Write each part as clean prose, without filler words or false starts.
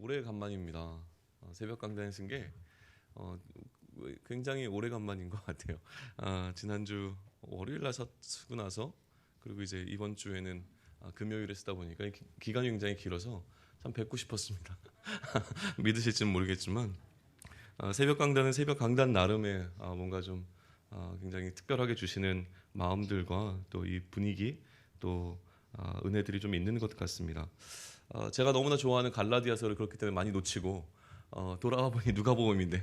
오래간만입니다. 새벽 강단에 쓴 게 굉장히 오래간만인 것 같아요. 지난주 월요일 날 쓰고 나서 그리고 이제 이번 주에는 금요일에 쓰다 보니까 기간이 굉장히 길어서 참 뵙고 싶었습니다. 믿으실지는 모르겠지만 새벽 강단은 새벽 강단 나름의 뭔가 좀 굉장히 특별하게 주시는 마음들과 또 이 분위기 또 은혜들이 좀 있는 것 같습니다. 제가 너무나 좋아하는 갈라디아서를 그렇기 때문에 많이 놓치고 돌아와 보니 누가복음인데요.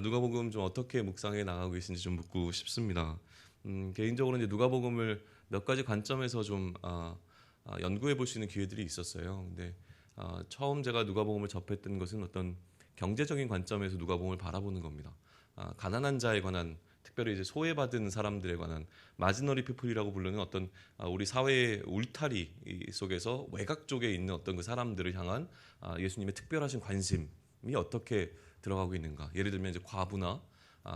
누가복음 좀 어떻게 묵상해 나가고 계신지 좀 묻고 싶습니다. 개인적으로 이제 누가복음을 몇 가지 관점에서 좀 연구해 볼 수 있는 기회들이 있었어요. 근데 처음 제가 누가복음을 접했던 것은 어떤 경제적인 관점에서 누가복음을 바라보는 겁니다. 가난한 자에 관한, 특별히 이제 소외받은 사람들에 관한, 마지너리 피플이라고 부르는 어떤 우리 사회의 울타리 속에서 외곽 쪽에 있는 어떤 그 사람들을 향한 예수님의 특별하신 관심이 어떻게 들어가고 있는가. 예를 들면 이제 과부나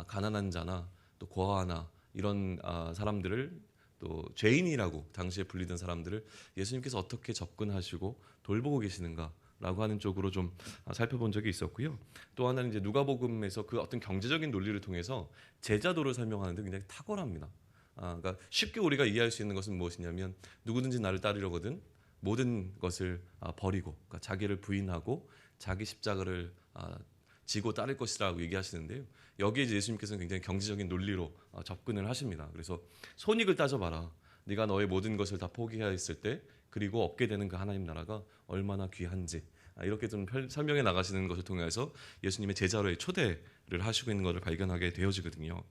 가난한 자나 또 고아나 이런 사람들을, 또 죄인이라고 당시에 불리던 사람들을 예수님께서 어떻게 접근하시고 돌보고 계시는가 라고 하는 쪽으로 좀 살펴본 적이 있었고요. 또 하나는 이제 누가복음에서 그 어떤 경제적인 논리를 통해서 제자도를 설명하는데 굉장히 탁월합니다. 그러니까 쉽게 우리가 이해할 수 있는 것은 무엇이냐면, 누구든지 나를 따르려거든 모든 것을 버리고, 그러니까 자기를 부인하고 자기 십자가를 지고 따를 것이라고 얘기하시는데요. 여기에 이제 예수님께서는 굉장히 경제적인 논리로 접근을 하십니다. 그래서 손익을 따져봐라. 네가 너의 모든 것을 다 포기해야 했을 때 그리고 얻게 되는 그 하나님 나라가 얼마나 귀한지, 이렇게 좀 설명해 나가시는 것을 통해서 예수님의 제자로의 초대를 하시고 있는 것을 발견하게 되어지거든요.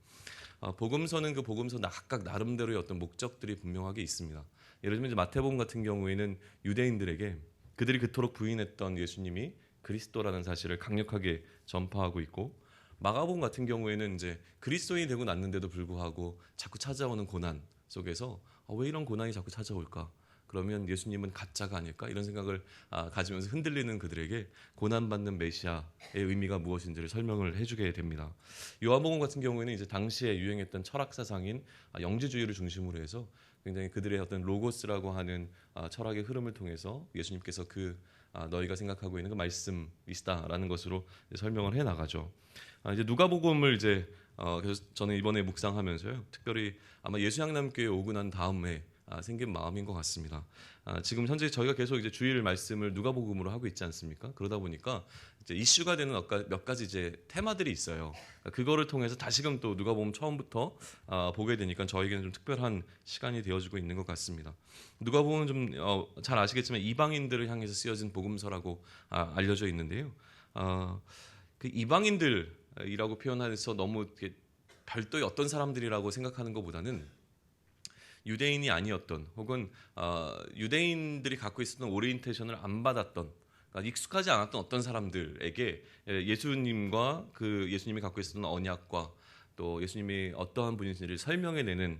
복음서는 그 복음서 각각 나름대로의 어떤 목적들이 분명하게 있습니다. 예를 들면 이제 마태복음 같은 경우에는 유대인들에게 그들이 그토록 부인했던 예수님이 그리스도라는 사실을 강력하게 전파하고 있고, 마가복음 같은 경우에는 이제 그리스도인이 되고 났는데도 불구하고 자꾸 찾아오는 고난 속에서 왜 이런 고난이 자꾸 찾아올까? 그러면 예수님은 가짜가 아닐까? 이런 생각을 가지면서 흔들리는 그들에게 고난받는 메시아의 의미가 무엇인지를 설명을 해주게 됩니다. 요한복음 같은 경우에는 이제 당시에 유행했던 철학 사상인 영지주의를 중심으로 해서 굉장히 그들의 어떤 로고스라고 하는 철학의 흐름을 통해서 예수님께서 너희가 생각하고 있는 그 말씀이시다라는 것으로 설명을 해 나가죠. 이제 누가복음을 그래서 저는 이번에 묵상하면서요, 특별히 아마 예수양남교회 오고 난 다음에 생긴 마음인 것 같습니다. 지금 현재 저희가 계속 이제 주일 말씀을 누가복음으로 하고 있지 않습니까? 그러다 보니까 이제 이슈가 되는 몇 가지 이제 테마들이 있어요. 그거를 통해서 다시금 또 누가복음 처음부터 보게 되니까 저에게는 좀 특별한 시간이 되어지고 있는 것 같습니다. 누가복음은 좀 잘 아시겠지만 이방인들을 향해서 쓰여진 복음서라고 알려져 있는데요. 그 이방인들이라고 표현해서 너무 별도의 어떤 사람들이라고 생각하는 것보다는 유대인이 아니었던, 혹은 유대인들이 갖고 있었던 오리엔테이션을 안 받았던, 그러니까 익숙하지 않았던 어떤 사람들에게 예수님과 그 예수님이 갖고 있었던 언약과 또 예수님이 어떠한 분이신지를 설명해내는,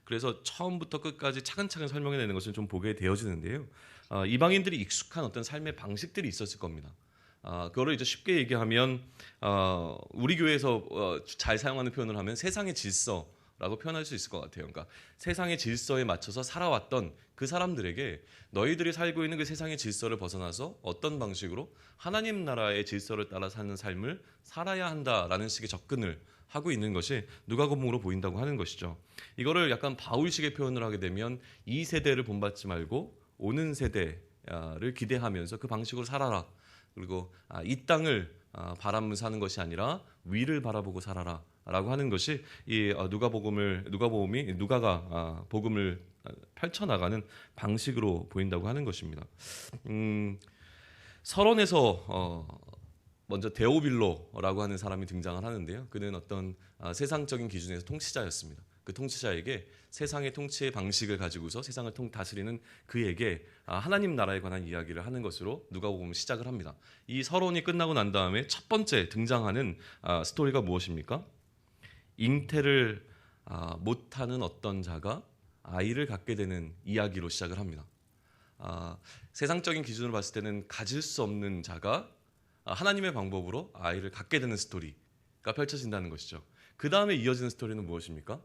그래서 처음부터 끝까지 차근차근 설명해내는 것을 좀 보게 되어지는데요. 이방인들이 익숙한 어떤 삶의 방식들이 있었을 겁니다. 그거를 이제 쉽게 얘기하면 우리 교회에서 잘 사용하는 표현을 하면 세상의 질서라고 표현할 수 있을 것 같아요. 그러니까 세상의 질서에 맞춰서 살아왔던 그 사람들에게 너희들이 살고 있는 그 세상의 질서를 벗어나서 어떤 방식으로 하나님 나라의 질서를 따라 사는 삶을 살아야 한다라는 식의 접근을 하고 있는 것이 누가복음으로 보인다고 하는 것이죠. 이거를 약간 바울식의 표현을 하게 되면 이 세대를 본받지 말고 오는 세대를 기대하면서 그 방식으로 살아라. 그리고 이 땅을 바라보며 사는 것이 아니라 위를 바라보고 살아라 라고 하는 것이 이 누가복음이 누가가 복음을 펼쳐나가는 방식으로 보인다고 하는 것입니다. 서론에서 먼저 데오빌로라고 하는 사람이 등장을 하는데요. 그는 어떤 세상적인 기준에서 통치자였습니다. 그 통치자에게 세상의 통치의 방식을 가지고서 세상을 다스리는 그에게 하나님 나라에 관한 이야기를 하는 것으로 누가복음을 시작을 합니다. 이 서론이 끝나고 난 다음에 첫 번째 등장하는 스토리가 무엇입니까? 잉태를 못하는 어떤 자가 아이를 갖게 되는 이야기로 시작을 합니다. 세상적인 기준으로 봤을 때는 가질 수 없는 자가 하나님의 방법으로 아이를 갖게 되는 스토리가 펼쳐진다는 것이죠. 그 다음에 이어지는 스토리는 무엇입니까?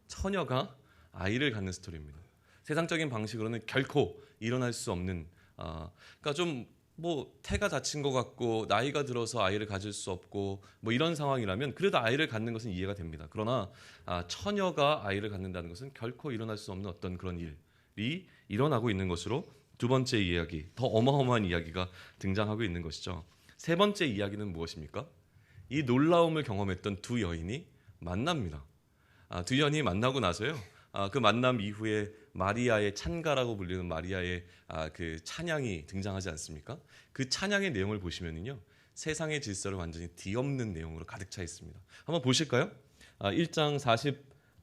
처녀가 아이를 갖는 스토리입니다. 세상적인 방식으로는 결코 일어날 수 없는, 그러니까 좀 뭐 태가 다친 것 같고 나이가 들어서 아이를 가질 수 없고 뭐 이런 상황이라면 그래도 아이를 갖는 것은 이해가 됩니다. 그러나 처녀가 아이를 갖는다는 것은 결코 일어날 수 없는 어떤 그런 일이 일어나고 있는 것으로 두 번째 이야기, 더 어마어마한 이야기가 등장하고 있는 것이죠. 세 번째 이야기는 무엇입니까? 이 놀라움을 경험했던 두 여인이 만납니다. 두 여인이 만나고 나서요. 그 만남 이후에 마리아의 찬가라고 불리는 마리아의 그 찬양이 등장하지 않습니까? 그 찬양의 내용을 보시면요, 세상의 질서를 완전히 뒤엎는 내용으로 가득 차 있습니다. 한번 보실까요? 1장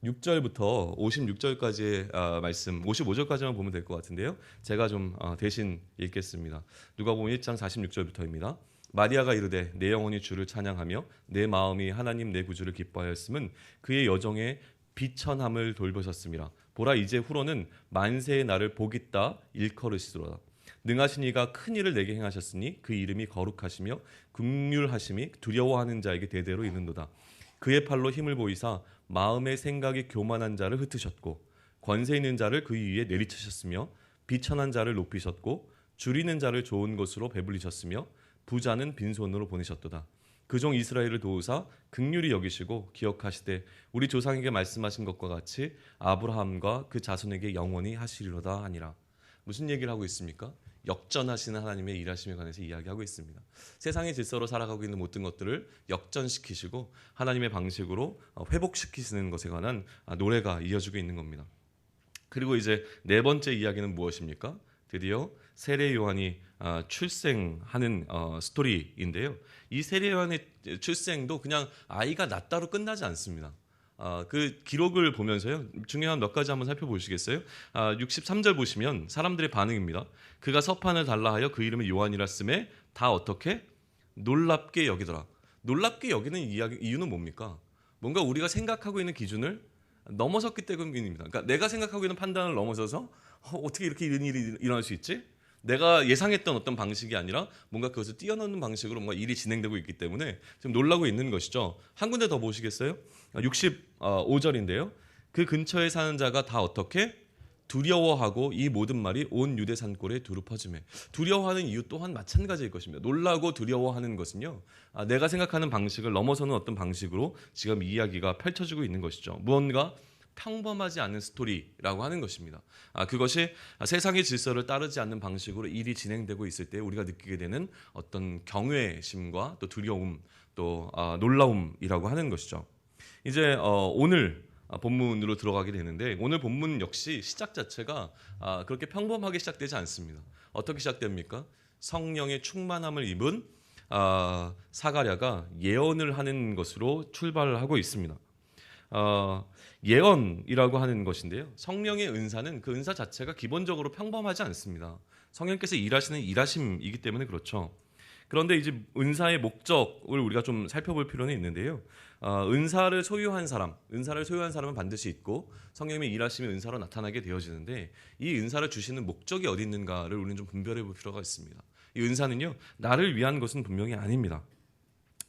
46절부터 56절까지의 말씀, 55절까지만 보면 될 것 같은데요. 제가 좀 대신 읽겠습니다. 누가복음 1장 46절부터입니다. 마리아가 이르되 내 영혼이 주를 찬양하며 내 마음이 하나님 내 구주를 기뻐하였음은 그의 여정에 비천함을 돌보셨음이라. 보라 이제 후로는 만세의 날을 복있다 일컬으시도다. 능하신 이가 큰 일을 내게 행하셨으니 그 이름이 거룩하시며 긍휼하심이 두려워하는 자에게 대대로 이른도다. 그의 팔로 힘을 보이사 마음의 생각이 교만한 자를 흩으셨고 권세 있는 자를 그 위에 내리치셨으며 비천한 자를 높이셨고 줄이는 자를 좋은 것으로 배불리셨으며 부자는 빈손으로 보내셨도다. 그 종 이스라엘을 도우사 긍휼히 여기시고 기억하시되 우리 조상에게 말씀하신 것과 같이 아브라함과 그 자손에게 영원히 하시리로다 하니라. 무슨 얘기를 하고 있습니까? 역전하시는 하나님의 일하심에 관해서 이야기하고 있습니다. 세상의 질서로 살아가고 있는 모든 것들을 역전시키시고 하나님의 방식으로 회복시키시는 것에 관한 노래가 이어지고 있는 겁니다. 그리고 이제 네 번째 이야기는 무엇입니까? 드디어 세례 요한이 출생하는 스토리인데요. 이 세례 요한의 출생도 그냥 아이가 낳다로 끝나지 않습니다. 그 기록을 보면서요, 중요한 몇 가지 한번 살펴보시겠어요? 63절 보시면 사람들의 반응입니다. 그가 서판을 달라하여 그 이름을 요한이라 쓰매 다 어떻게? 놀랍게 여기더라. 놀랍게 여기는 이유는 뭡니까? 뭔가 우리가 생각하고 있는 기준을 넘어섰기 때문입니다. 그러니까 내가 생각하고 있는 판단을 넘어서서 어떻게 이렇게 이런 일이 일어날 수 있지? 내가 예상했던 어떤 방식이 아니라 뭔가 그것을 뛰어넘는 방식으로 뭔가 일이 진행되고 있기 때문에 지금 놀라고 있는 것이죠. 한 군데 더 보시겠어요? 65절인데요. 그 근처에 사는 자가 다 어떻게? 두려워하고 이 모든 말이 온 유대 산골에 두루 퍼지매. 두려워하는 이유 또한 마찬가지일 것입니다. 놀라고 두려워하는 것은요, 내가 생각하는 방식을 넘어서는 어떤 방식으로 지금 이야기가 펼쳐지고 있는 것이죠. 무언가 평범하지 않은 스토리라고 하는 것입니다. 그것이 세상의 질서를 따르지 않는 방식으로 일이 진행되고 있을 때 우리가 느끼게 되는 어떤 경외심과 또 두려움, 또 놀라움이라고 하는 것이죠. 이제 오늘 본문으로 들어가게 되는데, 오늘 본문 역시 시작 자체가 그렇게 평범하게 시작되지 않습니다. 어떻게 시작됩니까? 성령의 충만함을 입은 사가랴가 예언을 하는 것으로 출발을 하고 있습니다. 예언이라고 하는 것인데요, 성령의 은사는 그 은사 자체가 기본적으로 평범하지 않습니다. 성령께서 일하시는 일하심이기 때문에 그렇죠. 그런데 이제 은사의 목적을 우리가 좀 살펴볼 필요는 있는데요. 은사를 소유한 사람은 반드시 있고 성령의 일하심이 은사로 나타나게 되어지는데, 이 은사를 주시는 목적이 어디 있는가를 우리는 좀 분별해 볼 필요가 있습니다. 이 은사는요, 나를 위한 것은 분명히 아닙니다.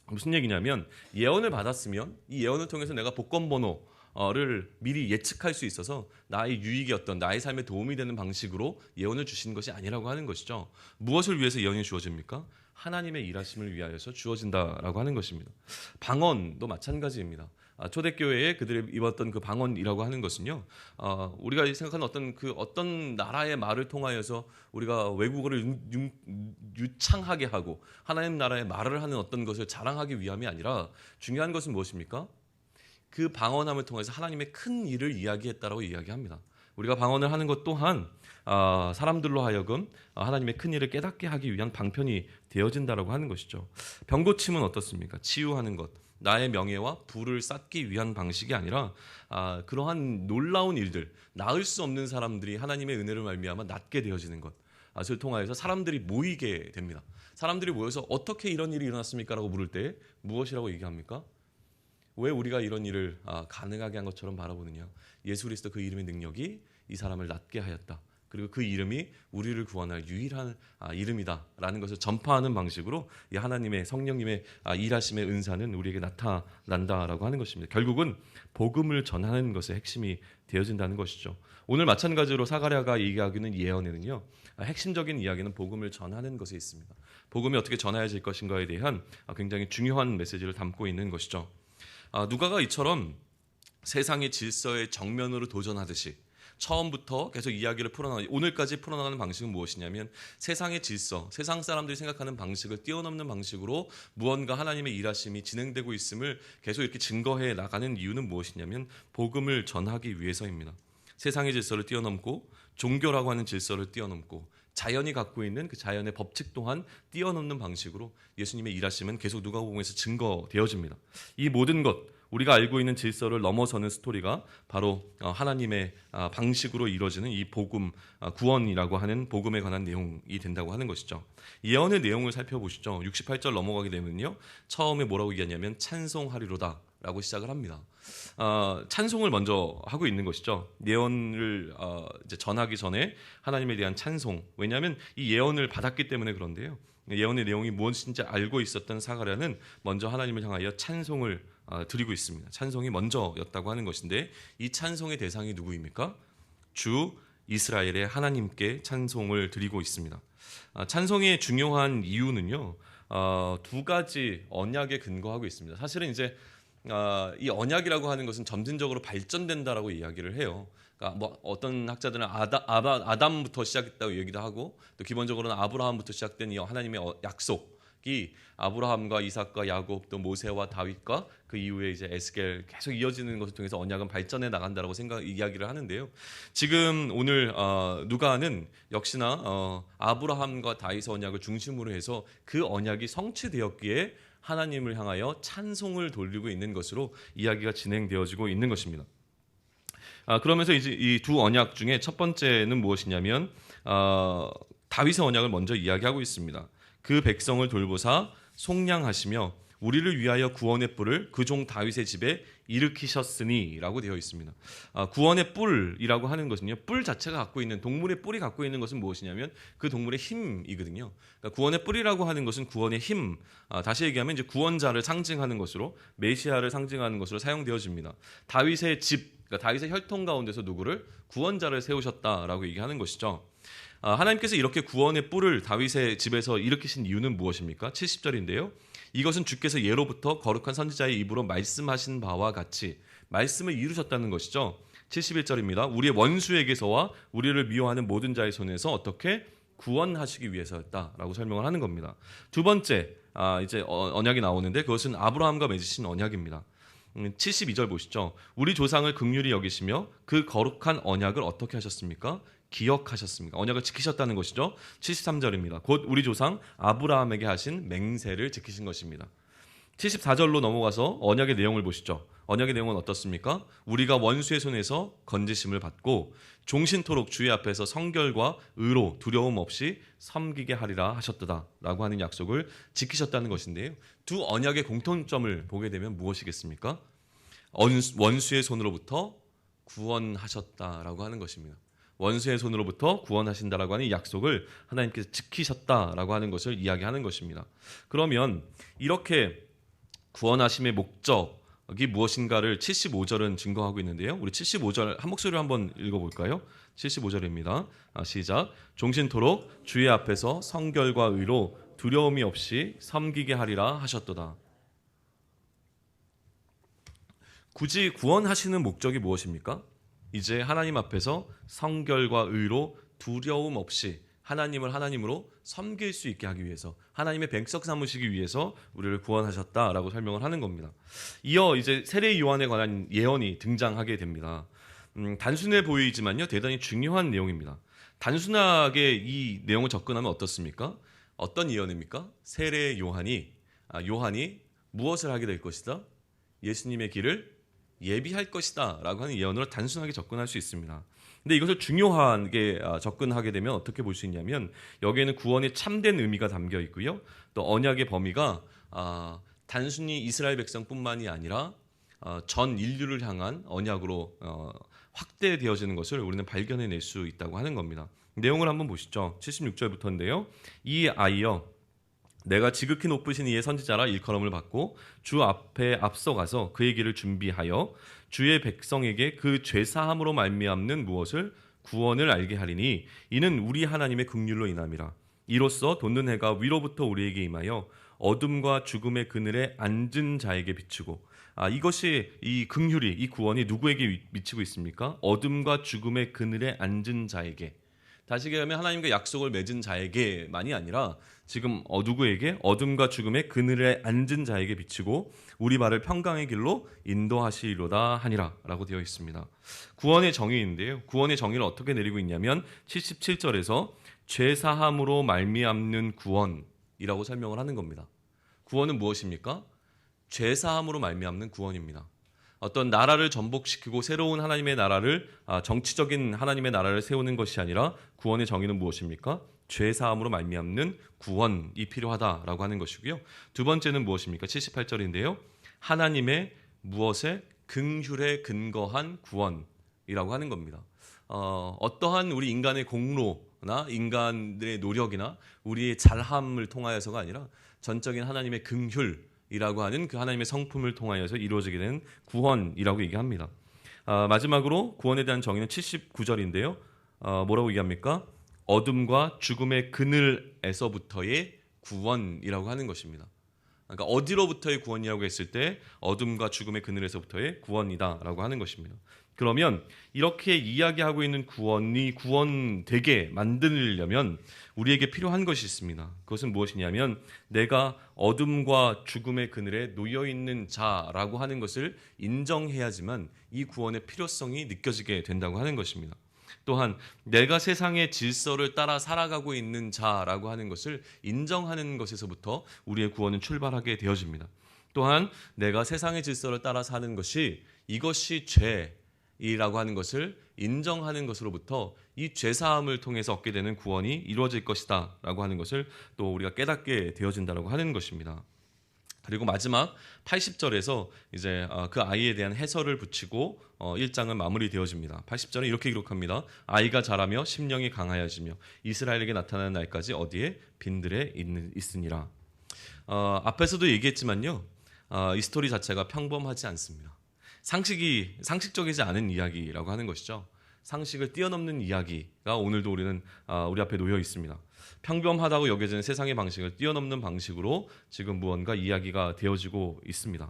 무슨 얘기냐면, 예언을 받았으면 이 예언을 통해서 내가 복권번호를 미리 예측할 수 있어서 나의 유익이 나의 삶에 도움이 되는 방식으로 예언을 주시는 것이 아니라고 하는 것이죠. 무엇을 위해서 예언이 주어집니까? 하나님의 일하심을 위하여서 주어진다라고 하는 것입니다. 방언도 마찬가지입니다. 초대교회에 그들이 입었던 그 방언이라고 하는 것은요, 우리가 생각하는 어떤 나라의 말을 통하여서 우리가 외국어를 유창하게 하고 하나님 나라의 말을 하는 어떤 것을 자랑하기 위함이 아니라, 중요한 것은 무엇입니까? 그 방언함을 통해서 하나님의 큰 일을 이야기했다라고 이야기합니다. 우리가 방언을 하는 것 또한 사람들로 하여금 하나님의 큰 일을 깨닫게 하기 위한 방편이 되어진다라고 하는 것이죠. 병고침은 어떻습니까? 치유하는 것, 나의 명예와 부를 쌓기 위한 방식이 아니라 그러한 놀라운 일들, 나을 수 없는 사람들이 하나님의 은혜를 말미암아 낫게 되어지는 것을 통하여서 사람들이 모이게 됩니다. 사람들이 모여서 어떻게 이런 일이 일어났습니까? 라고 물을 때 무엇이라고 얘기합니까? 왜 우리가 이런 일을 가능하게 한 것처럼 바라보느냐? 예수 그리스도 그 이름의 능력이 이 사람을 낫게 하였다. 그리고 그 이름이 우리를 구원할 유일한 이름이다라는 것을 전파하는 방식으로 이 하나님의 성령님의 일하심의 은사는 우리에게 나타난다라고 하는 것입니다. 결국은 복음을 전하는 것의 핵심이 되어진다는 것이죠. 오늘 마찬가지로 사가랴가 얘기하기는 예언에는요, 핵심적인 이야기는 복음을 전하는 것에 있습니다. 복음이 어떻게 전해질 것인가에 대한 굉장히 중요한 메시지를 담고 있는 것이죠. 누가가 이처럼 세상의 질서의 정면으로 도전하듯이 처음부터 계속 이야기를 풀어나가는, 오늘까지 풀어나가는 방식은 무엇이냐면 세상의 질서, 세상 사람들이 생각하는 방식을 뛰어넘는 방식으로 무언가 하나님의 일하심이 진행되고 있음을 계속 이렇게 증거해 나가는 이유는 무엇이냐면 복음을 전하기 위해서입니다. 세상의 질서를 뛰어넘고 종교라고 하는 질서를 뛰어넘고 자연이 갖고 있는 그 자연의 법칙 또한 뛰어넘는 방식으로 예수님의 일하심은 계속 누가복음에서 증거되어집니다. 이 모든 것, 우리가 알고 있는 질서를 넘어서는 스토리가 바로 하나님의 방식으로 이루어지는 이 복음, 구원이라고 하는 복음에 관한 내용이 된다고 하는 것이죠. 예언의 내용을 살펴보시죠. 68절 넘어가게 되면요, 처음에 뭐라고 얘기하냐면 찬송하리로다 라고 시작을 합니다. 찬송을 먼저 하고 있는 것이죠. 예언을 이제 전하기 전에 하나님에 대한 찬송, 왜냐하면 이 예언을 받았기 때문에 그런데요, 예언의 내용이 무엇인지 알고 있었던 사가랴는 먼저 하나님을 향하여 찬송을 드리고 있습니다. 찬송이 먼저였다고 하는 것인데, 이 찬송의 대상이 누구입니까? 주 이스라엘의 하나님께 찬송을 드리고 있습니다. 찬송의 중요한 이유는요, 두 가지 언약에 근거하고 있습니다. 사실은 이제 이 언약이라고 하는 것은 점진적으로 발전된다라고 이야기를 해요. 그러니까 뭐 어떤 학자들은 아담부터 시작했다고 얘기도 하고, 또 기본적으로는 아브라함부터 시작된 이 하나님의 약속이 아브라함과 이삭과 야곱, 또 모세와 다윗과 그 이후에 이제 에스겔 계속 이어지는 것을 통해서 언약은 발전해 나간다라고 이야기를 하는데요. 지금 오늘 누가는 역시나 아브라함과 다윗의 언약을 중심으로 해서 그 언약이 성취되었기에 하나님을 향하여 찬송을 돌리고 있는 것으로 이야기가 진행되어지고 있는 것입니다. 그러면서 이제 이 두 언약 중에 첫 번째는 무엇이냐면 다윗의 언약을 먼저 이야기하고 있습니다. 그 백성을 돌보사 속량하시며 우리를 위하여 구원의 뿔을 그 종 다윗의 집에 일으키셨으니라고 되어 있습니다. 구원의 뿔이라고 하는 것은요, 뿔 자체가 갖고 있는, 동물의 뿔이 갖고 있는 것은 무엇이냐면 그 동물의 힘이거든요. 그러니까 구원의 뿔이라고 하는 것은 구원의 힘, 다시 얘기하면 이제 구원자를 상징하는 것으로, 메시아를 상징하는 것으로 사용되어집니다. 다윗의 집, 그러니까 다윗의 혈통 가운데서 누구를? 구원자를 세우셨다라고 얘기하는 것이죠. 하나님께서 이렇게 구원의 뿔을 다윗의 집에서 일으키신 이유는 무엇입니까? 70절인데요. 이것은 주께서 예로부터 거룩한 선지자의 입으로 말씀하신 바와 같이 말씀을 이루셨다는 것이죠. 71절입니다. 우리의 원수에게서와 우리를 미워하는 모든 자의 손에서 어떻게 구원하시기 위해서였다라고 설명을 하는 겁니다. 두 번째 이제 언약이 나오는데, 그것은 아브라함과 맺으신 언약입니다. 72절 보시죠. 우리 조상을 긍휼히 여기시며 그 거룩한 언약을 어떻게 하셨습니까? 기억하셨습니까? 언약을 지키셨다는 것이죠. 73절입니다. 곧 우리 조상 아브라함에게 하신 맹세를 지키신 것입니다. 74절로 넘어가서 언약의 내용을 보시죠. 언약의 내용은 어떻습니까? 우리가 원수의 손에서 건지심을 받고 종신토록 주의 앞에서 성결과 의로 두려움 없이 섬기게 하리라 하셨도다 라고 하는 약속을 지키셨다는 것인데요. 두 언약의 공통점을 보게 되면 무엇이겠습니까? 원수의 손으로부터 구원하셨다라고 하는 것입니다. 원수의 손으로부터 구원하신다라고 하는 약속을 하나님께서 지키셨다라고 하는 것을 이야기하는 것입니다. 그러면 이렇게 구원하심의 목적이 무엇인가를 75절은 증거하고 있는데요. 우리 75절 한 목소리로 한번 읽어볼까요? 75절입니다. 시작. 종신토록 주의 앞에서 성결과 의로 두려움이 없이 섬기게 하리라 하셨도다. 굳이 구원하시는 목적이 무엇입니까? 이제 하나님 앞에서 성결과 의로 두려움 없이 하나님을 하나님으로 섬길 수 있게 하기 위해서, 하나님의 백성 삼으시기 위해서 우리를 구원하셨다라고 설명을 하는 겁니다. 이어 이제 세례 요한에 관한 예언이 등장하게 됩니다. 단순해 보이지만요, 대단히 중요한 내용입니다. 단순하게 이 내용을 접근하면 어떻습니까? 어떤 예언입니까? 세례 요한이 무엇을 하게 될 것이다? 예수님의 길을 예비할 것이다 라고 하는 예언으로 단순하게 접근할 수 있습니다. 근데 이것을 중요하게 접근하게 되면 어떻게 볼 수 있냐면, 여기에는 구원의 참된 의미가 담겨 있고요, 또 언약의 범위가 단순히 이스라엘 백성뿐만이 아니라 전 인류를 향한 언약으로 확대되어지는 것을 우리는 발견해낼 수 있다고 하는 겁니다. 내용을 한번 보시죠. 76절부터인데요. 이 아이여 내가 지극히 높으신 이의 선지자라 일컬음을 받고 주 앞에 앞서가서 그의 길을 준비하여 주의 백성에게 그 죄사함으로 말미암는 무엇을 구원을 알게 하리니 이는 우리 하나님의 긍휼로 인함이라. 이로써 돋는 해가 위로부터 우리에게 임하여 어둠과 죽음의 그늘에 앉은 자에게 비추고 이것이 이 긍휼이 이 구원이 누구에게 미치고 있습니까? 어둠과 죽음의 그늘에 앉은 자에게. 다시 얘기하면 하나님과 약속을 맺은 자에게만이 아니라 지금 누구에게? 어둠과 죽음의 그늘에 앉은 자에게 비치고 우리 발을 평강의 길로 인도하시리로다 하니라 라고 되어 있습니다. 구원의 정의인데요. 구원의 정의를 어떻게 내리고 있냐면 77절에서 죄사함으로 말미암는 구원이라고 설명을 하는 겁니다. 구원은 무엇입니까? 죄사함으로 말미암는 구원입니다. 어떤 나라를 전복시키고 새로운 하나님의 나라를 정치적인 하나님의 나라를 세우는 것이 아니라 구원의 정의는 무엇입니까? 죄사함으로 말미암는 구원이 필요하다라고 하는 것이고요. 두 번째는 무엇입니까? 78절인데요. 하나님의 무엇에 긍휼에 근거한 구원이라고 하는 겁니다. 어떠한 우리 인간의 공로나 인간들의 노력이나 우리의 잘함을 통하여서가 아니라 전적인 하나님의 긍휼이라고 하는 그 하나님의 성품을 통하여서 이루어지게 된 구원이라고 얘기합니다. 마지막으로 구원에 대한 정의는 79절인데요. 뭐라고 얘기합니까? 어둠과 죽음의 그늘에서부터의 구원이라고 하는 것입니다. 그러니까 어디로부터의 구원이라고 했을 때 어둠과 죽음의 그늘에서부터의 구원이다라고 하는 것입니다. 그러면 이렇게 이야기하고 있는 구원이 구원되게 만들려면 우리에게 필요한 것이 있습니다. 그것은 무엇이냐면 내가 어둠과 죽음의 그늘에 놓여있는 자라고 하는 것을 인정해야지만 이 구원의 필요성이 느껴지게 된다고 하는 것입니다. 또한 내가 세상의 질서를 따라 살아가고 있는 자라고 하는 것을 인정하는 것에서부터 우리의 구원은 출발하게 되어집니다. 또한 내가 세상의 질서를 따라 사는 것이 이것이 죄이라고 하는 것을 인정하는 것으로부터 이 죄사함을 통해서 얻게 되는 구원이 이루어질 것이다 라고 하는 것을 또 우리가 깨닫게 되어진다고 하는 것입니다. 그리고 마지막 80절에서 이제 그 아이에 대한 해설을 붙이고 1장은 마무리되어집니다. 80절은 이렇게 기록합니다. 아이가 자라며 심령이 강하여지며 이스라엘에게 나타나는 날까지 어디에? 빈들에 있으니라. 앞에서도 얘기했지만요. 이 스토리 자체가 평범하지 않습니다. 상식적이지 않은 이야기라고 하는 것이죠. 상식을 뛰어넘는 이야기가 오늘도 우리 앞에 놓여 있습니다. 평범하다고 여겨지는 세상의 방식을 뛰어넘는 방식으로 지금 무언가 이야기가 되어지고 있습니다.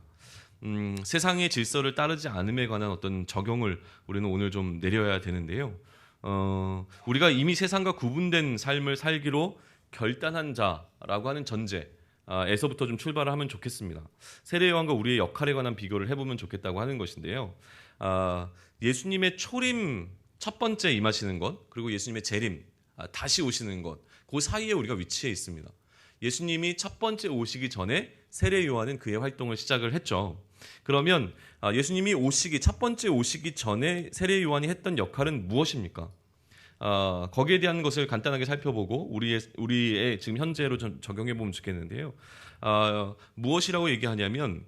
세상의 질서를 따르지 않음에 관한 어떤 적용을 우리는 오늘 좀 내려야 되는데요. 우리가 이미 세상과 구분된 삶을 살기로 결단한 자라고 하는 전제에서부터 좀 출발을 하면 좋겠습니다. 세례요한과 우리의 역할에 관한 비교를 해보면 좋겠다고 하는 것인데요. 예수님의 초림 첫 번째 임하시는 것, 그리고 예수님의 재림 다시 오시는 것, 그 사이에 우리가 위치해 있습니다. 예수님이 첫 번째 오시기 전에 세례 요한은 그의 활동을 시작을 했죠. 그러면 예수님이 첫 번째 오시기 전에 세례 요한이 했던 역할은 무엇입니까? 거기에 대한 것을 간단하게 살펴보고 우리의 지금 현재로 적용해 보면 좋겠는데요. 무엇이라고 얘기하냐면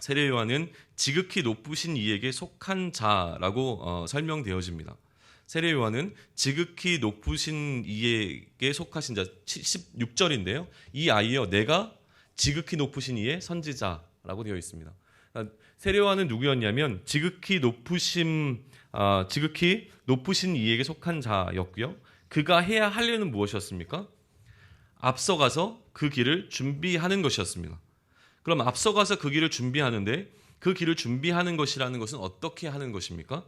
세례 요한은 지극히 높으신 이에게 속한 자라고 설명되어집니다. 세례 요한은 지극히 높으신 이에게 속하신 자 16절인데요. 이 아이여 내가 지극히 높으신 이의 선지자라고 되어 있습니다. 세례 요한은 누구였냐면 지극히 높으신 이에게 속한 자였고요. 그가 해야 할 일은 무엇이었습니까? 앞서가서 그 길을 준비하는 것이었습니다. 그럼 앞서가서 그 길을 준비하는데 그 길을 준비하는 것이라는 것은 어떻게 하는 것입니까?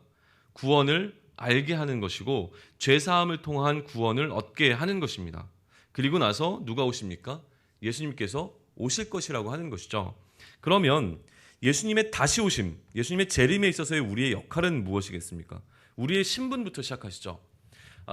구원을 알게 하는 것이고 죄사함을 통한 구원을 얻게 하는 것입니다. 그리고 나서 누가 오십니까? 예수님께서 오실 것이라고 하는 것이죠. 그러면 예수님의 다시 오심, 예수님의 재림에 있어서의 우리의 역할은 무엇이겠습니까? 우리의 신분부터 시작하시죠.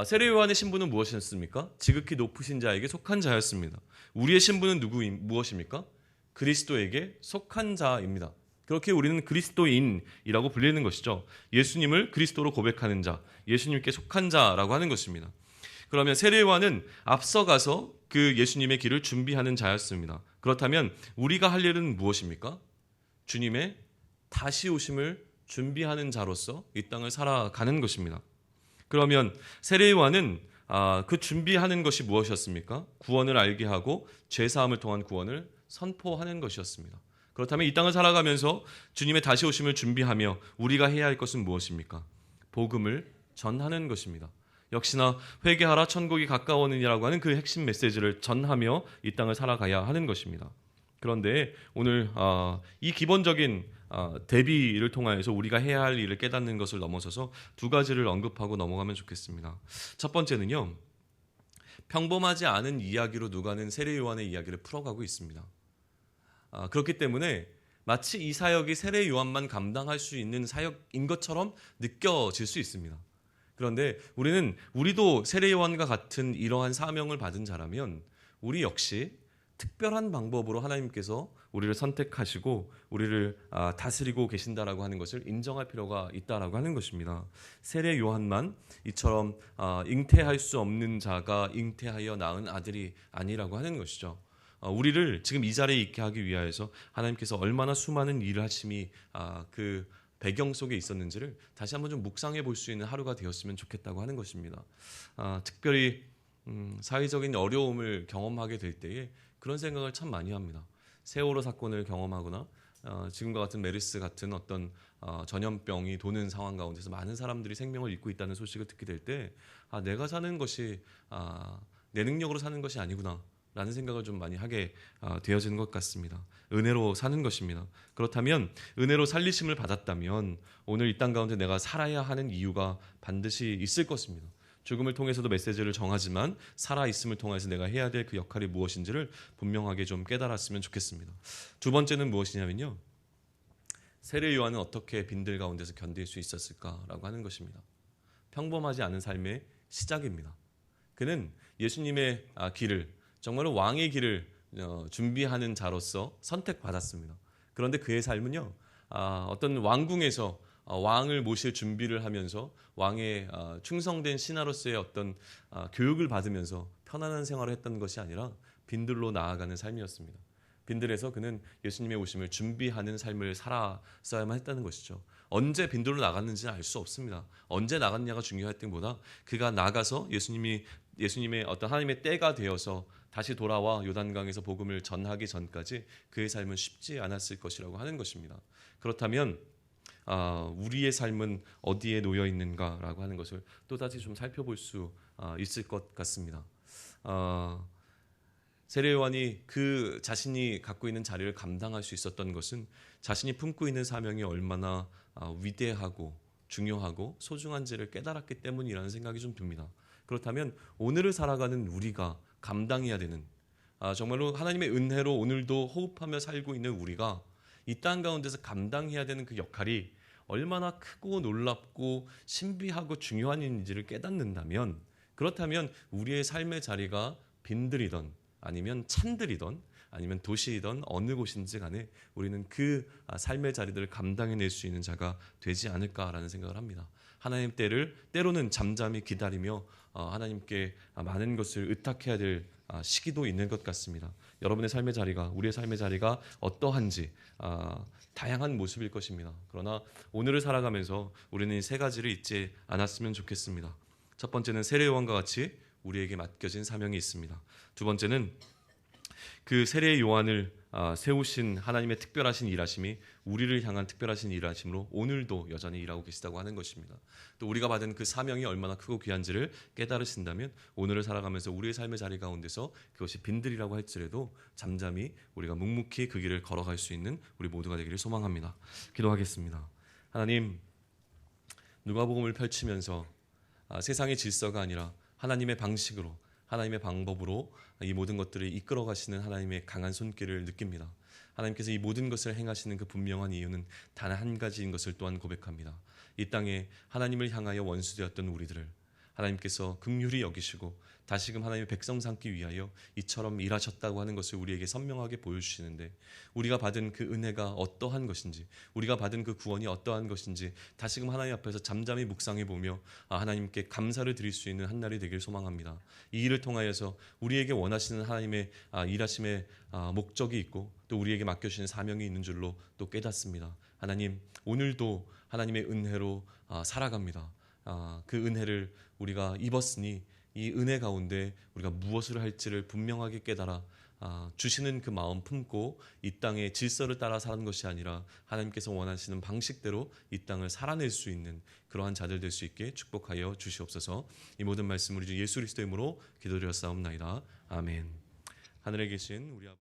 세례 요한의 신분은 무엇이었습니까? 지극히 높으신 자에게 속한 자였습니다. 우리의 신분은 무엇입니까? 그리스도에게 속한 자입니다. 그렇게 우리는 그리스도인이라고 불리는 것이죠. 예수님을 그리스도로 고백하는 자, 예수님께 속한 자라고 하는 것입니다. 그러면 세례 요한은 앞서가서 그 예수님의 길을 준비하는 자였습니다. 그렇다면 우리가 할 일은 무엇입니까? 주님의 다시 오심을 준비하는 자로서 이 땅을 살아가는 것입니다. 그러면 세례요한은 그 준비하는 것이 무엇이었습니까? 구원을 알게 하고 죄사함을 통한 구원을 선포하는 것이었습니다. 그렇다면 이 땅을 살아가면서 주님의 다시 오심을 준비하며 우리가 해야 할 것은 무엇입니까? 복음을 전하는 것입니다. 역시나 회개하라 천국이 가까워오느니라고 하는 그 핵심 메시지를 전하며 이 땅을 살아가야 하는 것입니다. 그런데 오늘 이 기본적인 대비를 통하여서 우리가 해야 할 일을 깨닫는 것을 넘어서서 두 가지를 언급하고 넘어가면 좋겠습니다. 첫 번째는요, 평범하지 않은 이야기로 누가는 세례 요한의 이야기를 풀어가고 있습니다. 그렇기 때문에 마치 이 사역이 세례 요한만 감당할 수 있는 사역인 것처럼 느껴질 수 있습니다. 그런데 우리도 세례 요한과 같은 이러한 사명을 받은 자라면 우리 역시 특별한 방법으로 하나님께서 우리를 선택하시고 우리를 다스리고 계신다라고 하는 것을 인정할 필요가 있다라고 하는 것입니다. 세례 요한만 이처럼 잉태할 수 없는 자가 잉태하여 낳은 아들이 아니라고 하는 것이죠. 우리를 지금 이 자리에 있게 하기 위하여서 하나님께서 얼마나 수많은 일을 하심이 그 배경 속에 있었는지를 다시 한번 좀 묵상해 볼 수 있는 하루가 되었으면 좋겠다고 하는 것입니다. 특별히 사회적인 어려움을 경험하게 될 때에 그런 생각을 참 많이 합니다. 세월호 사건을 경험하거나 지금과 같은 메르스 같은 어떤 전염병이 도는 상황 가운데서 많은 사람들이 생명을 잃고 있다는 소식을 듣게 될 때 내가 사는 것이 내 능력으로 사는 것이 아니구나 라는 생각을 좀 많이 하게 되어지는 것 같습니다. 은혜로 사는 것입니다. 그렇다면 은혜로 살리심을 받았다면 오늘 이 땅 가운데 내가 살아야 하는 이유가 반드시 있을 것입니다. 죽음을 통해서도 메시지를 정하지만 살아있음을 통해서 내가 해야 될 그 역할이 무엇인지를 분명하게 좀 깨달았으면 좋겠습니다. 두 번째는 무엇이냐면요, 세례 요한은 어떻게 빈들 가운데서 견딜 수 있었을까라고 하는 것입니다. 평범하지 않은 삶의 시작입니다. 그는 예수님의 길을, 정말로 왕의 길을 준비하는 자로서 선택받았습니다. 그런데 그의 삶은요, 어떤 왕궁에서 왕을 모실 준비를 하면서 왕의 충성된 신하로서의 어떤 교육을 받으면서 편안한 생활을 했던 것이 아니라 빈들로 나아가는 삶이었습니다. 빈들에서 그는 예수님의 오심을 준비하는 삶을 살았어야만 했다는 것이죠. 언제 빈들로 나갔는지는 알 수 없습니다. 언제 나갔냐가 중요했던 것보다 그가 나가서 예수님의 어떤 하나님의 때가 되어서 다시 돌아와 요단강에서 복음을 전하기 전까지 그의 삶은 쉽지 않았을 것이라고 하는 것입니다. 그렇다면 우리의 삶은 어디에 놓여 있는가라고 하는 것을 또다시 좀 살펴볼 수 있을 것 같습니다. 세례 요한이 그 자신이 갖고 있는 자리를 감당할 수 있었던 것은 자신이 품고 있는 사명이 얼마나 위대하고 중요하고 소중한지를 깨달았기 때문이라는 생각이 좀 듭니다. 그렇다면 오늘을 살아가는 우리가 감당해야 되는, 정말로 하나님의 은혜로 오늘도 호흡하며 살고 있는 우리가 이 땅 가운데서 감당해야 되는 그 역할이 얼마나 크고 놀랍고 신비하고 중요한 일인지를 깨닫는다면, 그렇다면 우리의 삶의 자리가 빈들이던 아니면 찬들이던 아니면 도시이던 어느 곳인지 간에 우리는 그 삶의 자리들을 감당해낼 수 있는 자가 되지 않을까라는 생각을 합니다. 하나님 때를 때로는 잠잠히 기다리며 하나님께 많은 것을 의탁해야 될 시기도 있는 것 같습니다. 여러분의 삶의 자리가, 우리의 삶의 자리가 어떠한지 다양한 모습일 것입니다. 그러나 오늘을 살아가면서 우리는 이 세 가지를 잊지 않았으면 좋겠습니다. 첫 번째는 세례 요한과 같이 우리에게 맡겨진 사명이 있습니다. 두 번째는 그 세례 요한을 세우신 하나님의 특별하신 일하심이 우리를 향한 특별하신 일하심으로 오늘도 여전히 일하고 계시다고 하는 것입니다. 또 우리가 받은 그 사명이 얼마나 크고 귀한지를 깨달으신다면 오늘을 살아가면서 우리의 삶의 자리 가운데서 그것이 빈들이라고 할지라도 잠잠히 우리가 묵묵히 그 길을 걸어갈 수 있는 우리 모두가 되기를 소망합니다. 기도하겠습니다. 하나님, 누가복음을 펼치면서 세상의 질서가 아니라 하나님의 방식으로, 하나님의 방법으로 이 모든 것들을 이끌어 가시는 하나님의 강한 손길을 느낍니다. 하나님께서 이 모든 것을 행하시는 그 분명한 이유는 단 한 가지인 것을 또한 고백합니다. 이 땅에 하나님을 향하여 원수되었던 우리들을 하나님께서 긍휼히 여기시고 다시금 하나님의 백성 삼기 위하여 이처럼 일하셨다고 하는 것을 우리에게 선명하게 보여주시는데, 우리가 받은 그 은혜가 어떠한 것인지, 우리가 받은 그 구원이 어떠한 것인지 다시금 하나님 앞에서 잠잠히 묵상해 보며 하나님께 감사를 드릴 수 있는 한 날이 되길 소망합니다. 이 일을 통하여서 우리에게 원하시는 하나님의 일하심의 목적이 있고 또 우리에게 맡겨주신 사명이 있는 줄로 또 깨닫습니다. 하나님, 오늘도 하나님의 은혜로 살아갑니다. 그 은혜를 우리가 입었으니 이 은혜 가운데 우리가 무엇을 할지를 분명하게 깨달아 주시는 그 마음 품고 이 땅의 질서를 따라 사는 것이 아니라 하나님께서 원하시는 방식대로 이 땅을 살아낼 수 있는 그러한 자들 될 수 있게 축복하여 주시옵소서. 이 모든 말씀 우리 주 예수 그리스도의 이름으로 기도드렸사옵나이다. 아멘. 하늘에 계신 우리 아버지,